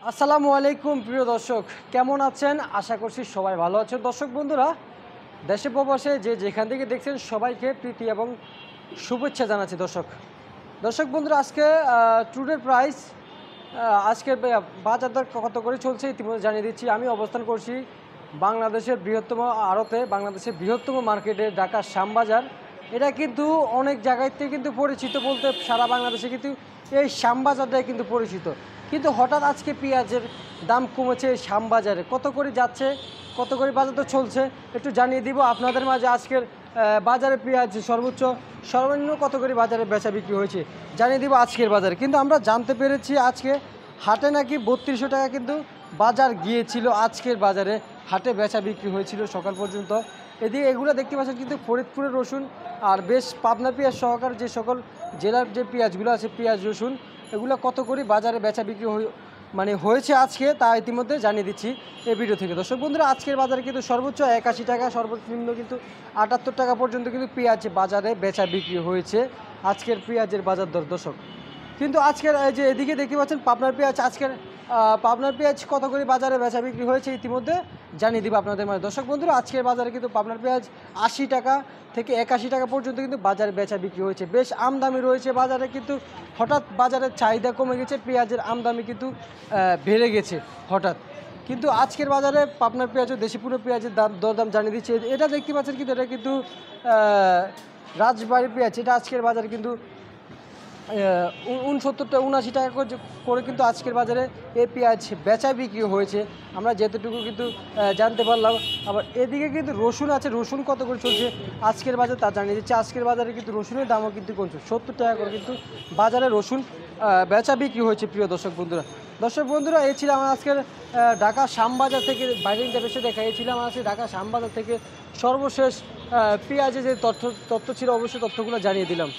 আসসালামু আলাইকুম প্রিয় দর্শক, কেমন আছেন? আশা করছি সবাই ভালো আছেন। দর্শক বন্ধুরা, দেশে প্রবাসে যে যেখান থেকে দেখছেন সবাইকে প্রীতি এবং শুভেচ্ছা জানাচ্ছি। দর্শক দর্শক বন্ধুরা, আজকে ট্রুডের প্রাইস, আজকের বাজার দর কত করে চলছে ইতিমধ্যে জানিয়ে দিচ্ছি। আমি অবস্থান করছি বাংলাদেশের বৃহত্তম আড়তে, বাংলাদেশের বৃহত্তম মার্কেটে, ঢাকার শ্যামবাজার। এটা কিন্তু অনেক জায়গায় থেকে কিন্তু পরিচিত, বলতে সারা বাংলাদেশে কিন্তু এই শ্যামবাজারটাই কিন্তু পরিচিত। কিন্তু হঠাৎ আজকে পেঁয়াজের দাম কমেছে শ্যামবাজারে। কত করে যাচ্ছে, কত করে বাজার তো চলছে একটু জানিয়ে দিব আপনাদের মাঝে। আজকের বাজারে পেঁয়াজ সর্বনিম্ন কত করে বাজারে বেচা বিক্রি হয়েছে জানিয়ে দিব আজকের বাজারে। কিন্তু আমরা জানতে পেরেছি আজকে হাটে নাকি 3200 টাকা কিন্তু বাজার গিয়েছিল। আজকের বাজারে হাটে বেচা বিক্রি হয়েছিল সকাল পর্যন্ত। এদিকে এগুলো দেখতে পাচ্ছেন কিন্তু ফরিদপুরের রসুন আর বেশ পাবনা পেঁয়াজ সহকারে যে সকল জেলার যে পেঁয়াজগুলো আছে, পেঁয়াজ রসুন এগুলো কত করে বাজারে বেচা বিক্রি হয়েছে আজকে, তা ইতিমধ্যে জানিয়ে দিচ্ছি এই ভিডিও থেকে। দর্শক বন্ধুরা, আজকের বাজারে কিন্তু সর্বোচ্চ 81 টাকা, সর্বনিম্ন কিন্তু 78 টাকা পর্যন্ত কিন্তু পেঁয়াজ বাজারে বেচা বিক্রি হয়েছে। আজকের পেঁয়াজের বাজার দর দর্শক কিন্তু আজকের এই যে এদিকে দেখতে পাচ্ছেন পাবনার পেঁয়াজ, আজকের পাবনার পেঁয়াজ কত করে বাজারে বেচা বিক্রি হয়েছে ইতিমধ্যে জানিয়ে দিব আপনাদের মাঝে। দর্শক বন্ধুরা, আজকের বাজারে কিন্তু পাবনার পেঁয়াজ 80 টাকা থেকে 81 টাকা পর্যন্ত কিন্তু বাজারে বেচা বিক্রি হয়েছে। বেশ আমদামি রয়েছে বাজারে, কিন্তু হঠাৎ বাজারের চাহিদা কমে গেছে, পেঁয়াজের আমদামি কিন্তু বেড়ে গেছে হঠাৎ। কিন্তু আজকের বাজারে পাবনার পেঁয়াজ ও দেশি পুরো পেঁয়াজের দরদাম জানিয়ে দিচ্ছে। এটা দেখতে পাচ্ছেন কিন্তু এটা কিন্তু রাজবাড়ি পেঁয়াজ। এটা আজকের বাজারে কিন্তু 79 টাকা করে কিন্তু আজকের বাজারে এই পেঁয়াজ বেচা বিক্রি হয়েছে, আমরা যেতটুকু কিন্তু জানতে পারলাম। আবার এদিকে কিন্তু রসুন আছে, রসুন কত করে চলছে আজকের বাজারে তা জানিয়ে দিচ্ছে। আজকের বাজারে কিন্তু রসুনের দামও কিন্তু কমছে, 70 টাকা করে কিন্তু বাজারে রসুন বেচা বিক্রি হয়েছে। প্রিয় দর্শক বন্ধুরা, এই ছিল আমার আজকের ঢাকা শ্যামবাজার থেকে বাইরে ইন্টারভিউ দেখা। এই ছিল আমার আজকে ঢাকা শ্যামবাজার থেকে সর্বশেষ পেঁয়াজের যে তথ্য ছিল, অবশ্যই তথ্যগুলো জানিয়ে দিলাম।